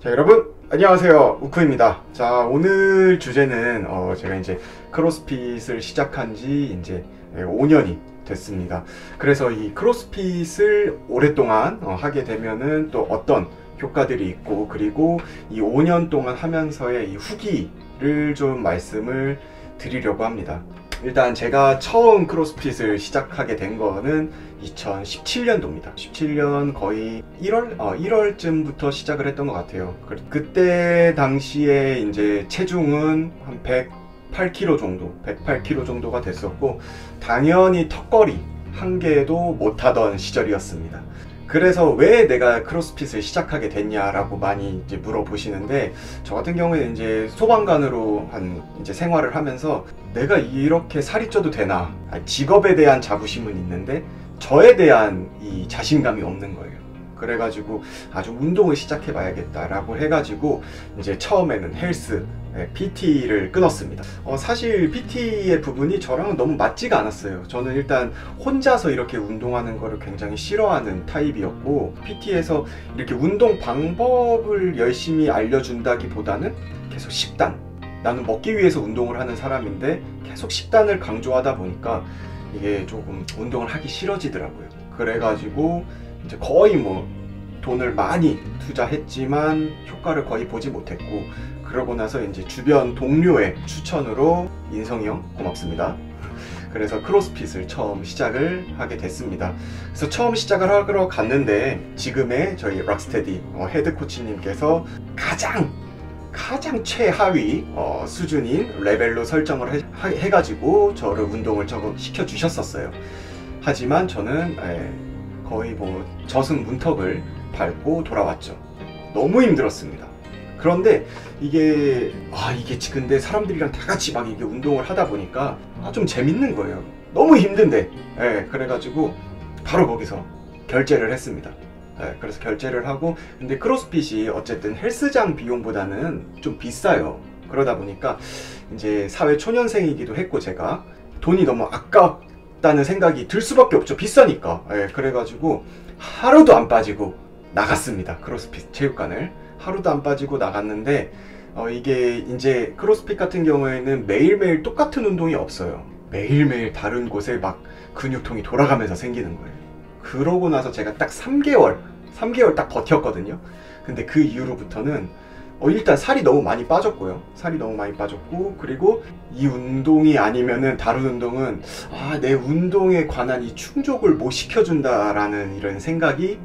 자, 여러분 안녕하세요, 우쿠입니다. 자, 오늘 주제는 제가 이제 크로스핏을 시작한 지 이제 5년이 됐습니다. 그래서 이 크로스핏을 오랫동안 하게 되면은 또 어떤 효과들이 있고, 그리고 이 5년 동안 하면서의 이 후기를 좀 말씀을 드리려고 합니다. 일단 제가 처음 크로스핏을 시작하게 된 거는 2017년도입니다. 17년 거의 1월쯤부터 시작을 했던 것 같아요. 그때 당시에 이제 체중은 한 108kg 정도가 됐었고, 당연히 턱걸이 한 개도 못하던 시절이었습니다. 그래서 왜 내가 크로스핏을 시작하게 됐냐라고 많이 이제 물어보시는데, 저 같은 경우에는 이제 소방관으로 이제 생활을 하면서 내가 이렇게 살이 쪄도 되나, 직업에 대한 자부심은 있는데 저에 대한 이 자신감이 없는 거예요. 그래가지고 아주 운동을 시작해 봐야겠다라고 해가지고 이제 처음에는 헬스, PT를 끊었습니다. 사실 PT의 부분이 저랑은 너무 맞지가 않았어요. 저는 일단 혼자서 이렇게 운동하는 거를 굉장히 싫어하는 타입이었고, PT에서 이렇게 운동 방법을 열심히 알려준다기보다는 계속 식단, 나는 먹기 위해서 운동을 하는 사람인데 계속 식단을 강조하다 보니까 이게 조금 운동을 하기 싫어지더라고요. 그래가지고 이제 거의 돈을 많이 투자했지만 효과를 거의 보지 못했고, 그러고 나서 이제 주변 동료의 추천으로 인성이 형 고맙습니다. 그래서 크로스핏을 처음 시작을 하게 됐습니다. 그래서 처음 시작을 하러 갔는데, 지금의 저희 락스테디 헤드 코치님께서 가장 최하위 수준인 레벨로 설정을 해가지고 저를 운동을 시켜 주셨었어요. 하지만 저는 거의 젖은 문턱을 밟고 돌아왔죠. 너무 힘들었습니다. 그런데 이게 근데 사람들이랑 다 같이 막 이게 운동을 하다 보니까 좀 재밌는 거예요. 너무 힘든데. 그래가지고 바로 거기서 결제를 했습니다. 그래서 결제를 하고, 근데 크로스핏이 어쨌든 헬스장 비용보다는 좀 비싸요. 그러다 보니까 이제 사회 초년생이기도 했고, 제가 돈이 너무 아깝다는 생각이 들 수밖에 없죠. 비싸니까. 그래가지고 하루도 안 빠지고 나갔습니다. 크로스핏 체육관을 하루도 안 빠지고 나갔는데, 이게 이제 크로스핏 같은 경우에는 매일매일 똑같은 운동이 없어요. 매일매일 다른 곳에 막 근육통이 돌아가면서 생기는 거예요. 그러고 나서 제가 딱 3개월 딱 버텼거든요. 근데 그 이후로부터는 일단 살이 너무 많이 빠졌고요. 그리고 이 운동이 아니면은 다른 운동은 내 운동에 관한 이 충족을 못 시켜준다라는 이런 생각이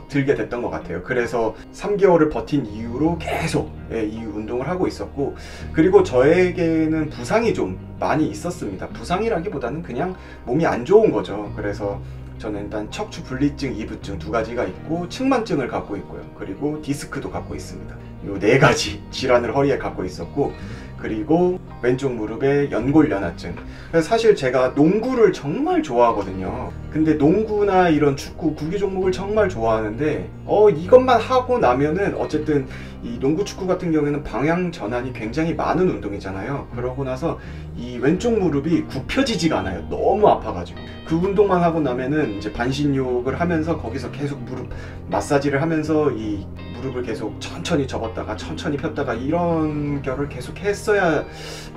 들게 됐던 것 같아요. 그래서 3개월을 버틴 이후로 계속 이 운동을 하고 있었고, 그리고 저에게는 부상이 좀 많이 있었습니다. 부상이라기보다는 그냥 몸이 안 좋은 거죠. 그래서 저는 일단 척추 분리증, 이부증 두 가지가 있고, 측만증을 갖고 있고요. 그리고 디스크도 갖고 있습니다. 이 네 가지 질환을 허리에 갖고 있었고, 그리고 왼쪽 무릎에 연골연화증. 그래서 사실 제가 농구를 정말 좋아하거든요. 근데 농구나 이런 축구, 구기 종목을 정말 좋아하는데 이것만 하고 나면은 어쨌든 이 농구, 축구 같은 경우에는 방향 전환이 굉장히 많은 운동이잖아요. 그러고 나서 이 왼쪽 무릎이 굽혀지지가 않아요. 너무 아파가지고. 그 운동만 하고 나면은 이제 반신욕을 하면서 거기서 계속 무릎 마사지를 하면서 이 무릎을 계속 천천히 접었다가 천천히 폈다가 이런 결을 계속 했어야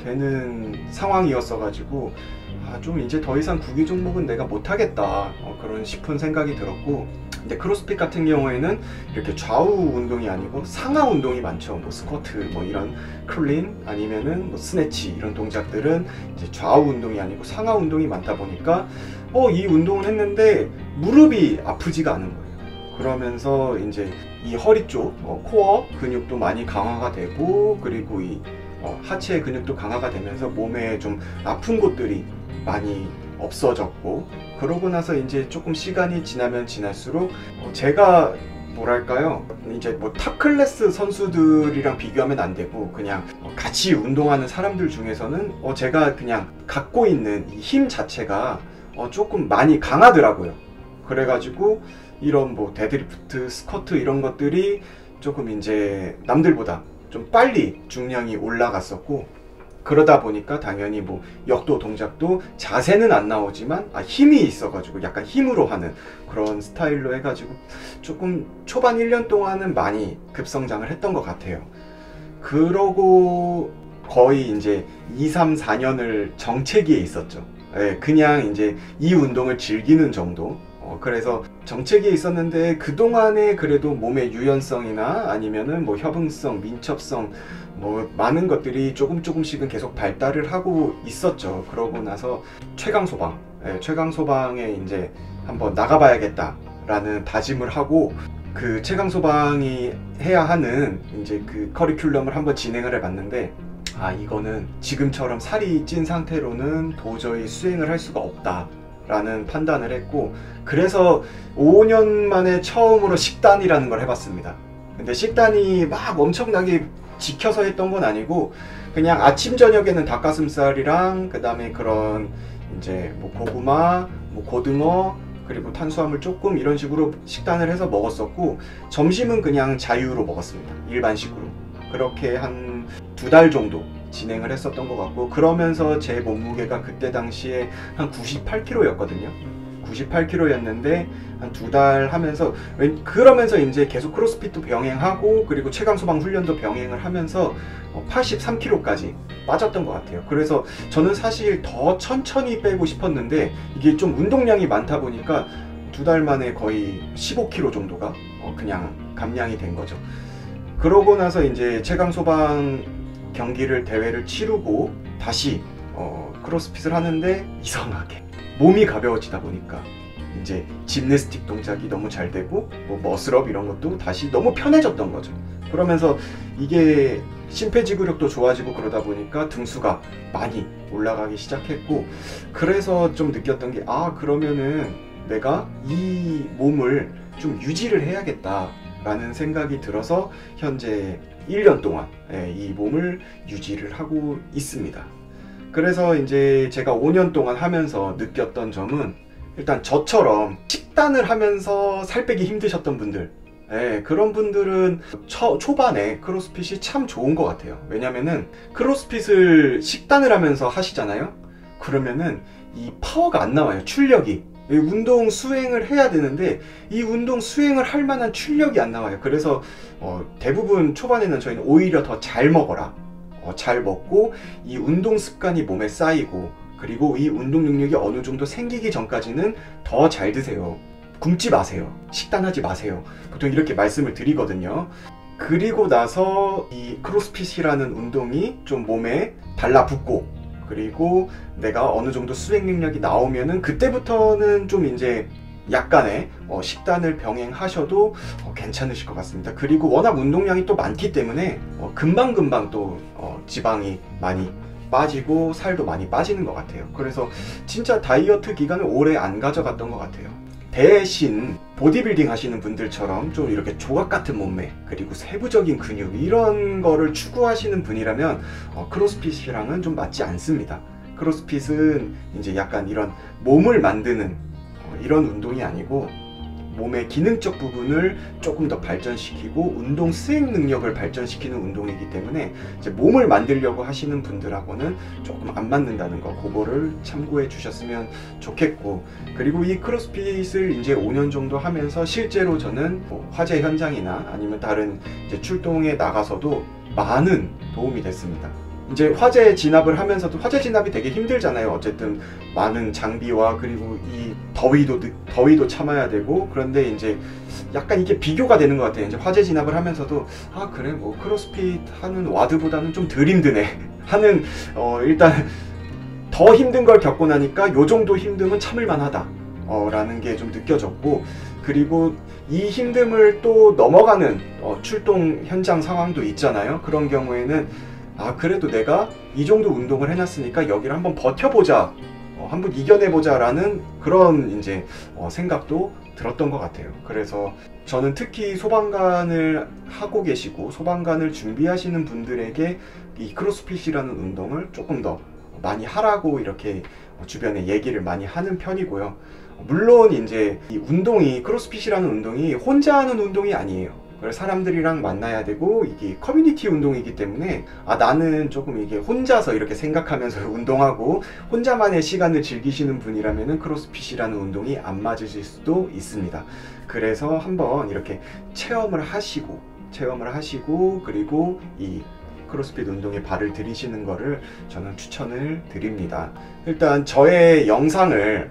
되는 상황이었어가지고 좀 이제 더 이상 구기 종목은 내가 못하겠다, 그런 싶은 생각이 들었고, 근데 크로스핏 같은 경우에는 이렇게 좌우 운동이 아니고 상하 운동이 많죠. 스쿼트, 이런 클린, 아니면은 스네치, 이런 동작들은 이제 좌우 운동이 아니고 상하 운동이 많다 보니까 이 운동을 했는데 무릎이 아프지가 않은 거예요. 그러면서 이제 이 허리 쪽 코어 근육도 많이 강화가 되고, 그리고 이 하체 근육도 강화가 되면서 몸에 좀 아픈 곳들이 많이 없어졌고, 그러고 나서 이제 조금 시간이 지나면 지날수록 제가 뭐랄까요, 이제 탑 클래스 선수들이랑 비교하면 안 되고, 그냥 같이 운동하는 사람들 중에서는 제가 그냥 갖고 있는 이 힘 자체가 조금 많이 강하더라고요. 그래가지고 이런 데드리프트, 스쿼트 이런 것들이 조금 이제 남들보다 좀 빨리 중량이 올라갔었고, 그러다 보니까 당연히 뭐 역도 동작도 자세는 안 나오지만 힘이 있어가지고 약간 힘으로 하는 그런 스타일로 해가지고 조금 초반 1년 동안은 많이 급성장을 했던 것 같아요. 그러고 거의 이제 2, 3, 4년을 정체기에 있었죠. 예, 그냥 이제 이 운동을 즐기는 정도. 그래서 정체기에 있었는데 그동안에 그래도 몸의 유연성이나 아니면은 뭐 협응성, 민첩성 뭐 많은 것들이 조금씩은 계속 발달을 하고 있었죠. 그러고 나서 최강소방, 최강소방에 이제 한번 나가봐야겠다 라는 다짐을 하고 그 최강소방이 해야 하는 이제 그 커리큘럼을 한번 진행을 해봤는데 이거는 지금처럼 살이 찐 상태로는 도저히 수행을 할 수가 없다 라는 판단을 했고, 그래서 5년 만에 처음으로 식단이라는 걸 해봤습니다. 근데 식단이 막 엄청나게 지켜서 했던 건 아니고 그냥 아침 저녁에는 닭가슴살이랑 그 다음에 그런 이제 뭐 고구마, 뭐 고등어 그리고 탄수화물 조금 이런 식으로 식단을 해서 먹었었고, 점심은 그냥 자유로 먹었습니다. 일반식으로. 그렇게 한 2달 정도 진행을 했었던 것 같고, 그러면서 제 몸무게가 그때 당시에 한 98kg였거든요. 98kg였는데 한 2달 하면서, 그러면서 이제 계속 크로스핏도 병행하고 그리고 최강소방 훈련도 병행을 하면서 83kg까지 빠졌던 것 같아요. 그래서 저는 사실 더 천천히 빼고 싶었는데 이게 좀 운동량이 많다 보니까 2달 만에 거의 15kg 정도가 그냥 감량이 된 거죠. 그러고 나서 이제 최강소방 경기를 대회를 치르고 다시 크로스핏을 하는데 이상하게 몸이 가벼워지다 보니까 이제 짐내스틱 동작이 너무 잘 되고 뭐 머슬업 이런 것도 다시 너무 편해졌던 거죠. 그러면서 이게 심폐지구력도 좋아지고 그러다 보니까 등수가 많이 올라가기 시작했고, 그래서 좀 느꼈던 게 그러면은 내가 이 몸을 좀 유지를 해야겠다 라는 생각이 들어서 현재 1년 동안 이 몸을 유지를 하고 있습니다. 그래서 이제 제가 5년 동안 하면서 느꼈던 점은, 일단 저처럼 식단을 하면서 살 빼기 힘드셨던 분들, 그런 분들은 초반에 크로스핏이 참 좋은 것 같아요. 왜냐면은 크로스핏을 식단을 하면서 하시잖아요. 그러면은 이 파워가 안 나와요. 출력이. 운동 수행을 해야 되는데 이 운동 수행을 할 만한 출력이 안 나와요. 그래서 대부분 초반에는 저희는 오히려 더 잘 먹어라, 잘 먹고 이 운동 습관이 몸에 쌓이고 그리고 이 운동 능력이 어느 정도 생기기 전까지는 더 잘 드세요. 굶지 마세요. 식단하지 마세요. 보통 이렇게 말씀을 드리거든요. 그리고 나서 이 크로스핏이라는 운동이 좀 몸에 달라붙고 그리고 내가 어느 정도 수행 능력이 나오면은 그때부터는 좀 이제 약간의 식단을 병행하셔도 괜찮으실 것 같습니다. 그리고 워낙 운동량이 또 많기 때문에 금방금방 또 지방이 많이 빠지고 살도 많이 빠지는 것 같아요. 그래서 진짜 다이어트 기간을 오래 안 가져갔던 것 같아요. 대신 보디빌딩 하시는 분들처럼 좀 이렇게 조각 같은 몸매 그리고 세부적인 근육 이런 거를 추구하시는 분이라면 크로스핏이랑은 좀 맞지 않습니다. 크로스핏은 이제 약간 이런 몸을 만드는 이런 운동이 아니고 몸의 기능적 부분을 조금 더 발전시키고 운동 수행 능력을 발전시키는 운동이기 때문에 이제 몸을 만들려고 하시는 분들하고는 조금 안 맞는다는 거, 그거를 참고해 주셨으면 좋겠고, 그리고 이 크로스핏을 이제 5년 정도 하면서 실제로 저는 화재 현장이나 아니면 다른 이제 출동에 나가서도 많은 도움이 됐습니다. 이제 화재 진압을 하면서도, 화재 진압이 되게 힘들잖아요. 어쨌든 많은 장비와 그리고 이 더위도 참아야 되고, 그런데 이제 약간 이게 비교가 되는 것 같아요. 이제 화재 진압을 하면서도 그래 뭐 크로스핏 하는 와드보다는 좀 덜 힘드네 하는 일단 더 힘든 걸 겪고 나니까 요 정도 힘듦은 참을만 하다 라는 게 좀 느껴졌고, 그리고 이 힘듦을 또 넘어가는 출동 현장 상황도 있잖아요. 그런 경우에는 그래도 내가 이 정도 운동을 해놨으니까 여기를 한번 버텨보자, 한번 이겨내보자 라는 그런 이제 생각도 들었던 것 같아요. 그래서 저는 특히 소방관을 하고 계시고 소방관을 준비하시는 분들에게 이 크로스핏이라는 운동을 조금 더 많이 하라고 이렇게 주변에 얘기를 많이 하는 편이고요. 물론 이제 이 운동이, 크로스핏이라는 운동이 혼자 하는 운동이 아니에요. 사람들이랑 만나야 되고 이게 커뮤니티 운동이기 때문에 나는 조금 이게 혼자서 이렇게 생각하면서 운동하고 혼자만의 시간을 즐기시는 분이라면은 크로스핏이라는 운동이 안 맞으실 수도 있습니다. 그래서 한번 이렇게 체험을 하시고 그리고 이 크로스핏 운동에 발을 들이시는 거를 저는 추천을 드립니다. 일단 저의 영상을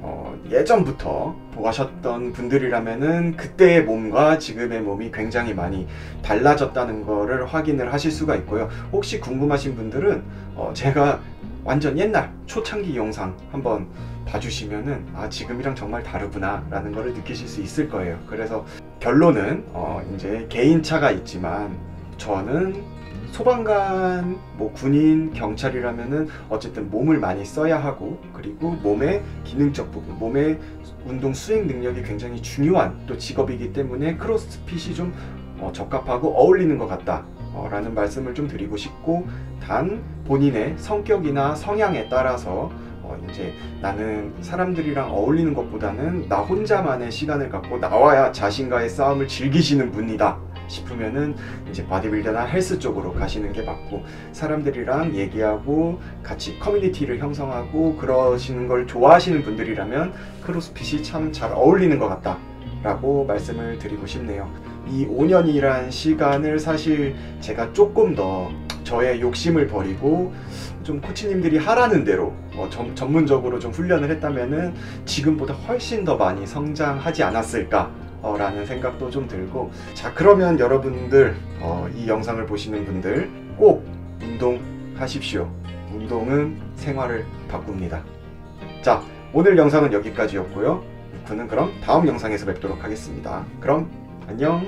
예전부터 보셨던 분들이라면은 그때의 몸과 지금의 몸이 굉장히 많이 달라졌다는 거를 확인을 하실 수가 있고요. 혹시 궁금하신 분들은 제가 완전 옛날 초창기 영상 한번 봐주시면은 지금이랑 정말 다르구나 라는 거를 느끼실 수 있을 거예요. 그래서 결론은 이제 개인차가 있지만 저는 소방관, 군인, 경찰이라면은 어쨌든 몸을 많이 써야 하고 그리고 몸의 기능적 부분, 몸의 운동 수행 능력이 굉장히 중요한 또 직업이기 때문에 크로스핏이 좀 적합하고 어울리는 것 같다 라는 말씀을 좀 드리고 싶고, 단 본인의 성격이나 성향에 따라서 이제 나는 사람들이랑 어울리는 것보다는 나 혼자만의 시간을 갖고 나와야 자신과의 싸움을 즐기시는 분이다 싶으면은 이제 바디빌더나 헬스 쪽으로 가시는 게 맞고, 사람들이랑 얘기하고 같이 커뮤니티를 형성하고 그러시는 걸 좋아하시는 분들이라면 크로스핏이 참 잘 어울리는 것 같다 라고 말씀을 드리고 싶네요. 이 5년이란 시간을 사실 제가 조금 더 저의 욕심을 버리고 좀 코치님들이 하라는 대로 전문적으로 좀 훈련을 했다면은 지금보다 훨씬 더 많이 성장하지 않았을까 라는 생각도 좀 들고, 자, 그러면 여러분들 이 영상을 보시는 분들 꼭 운동하십시오. 운동은 생활을 바꿉니다. 자, 오늘 영상은 여기까지였고요. 저는 그럼 다음 영상에서 뵙도록 하겠습니다. 그럼 안녕.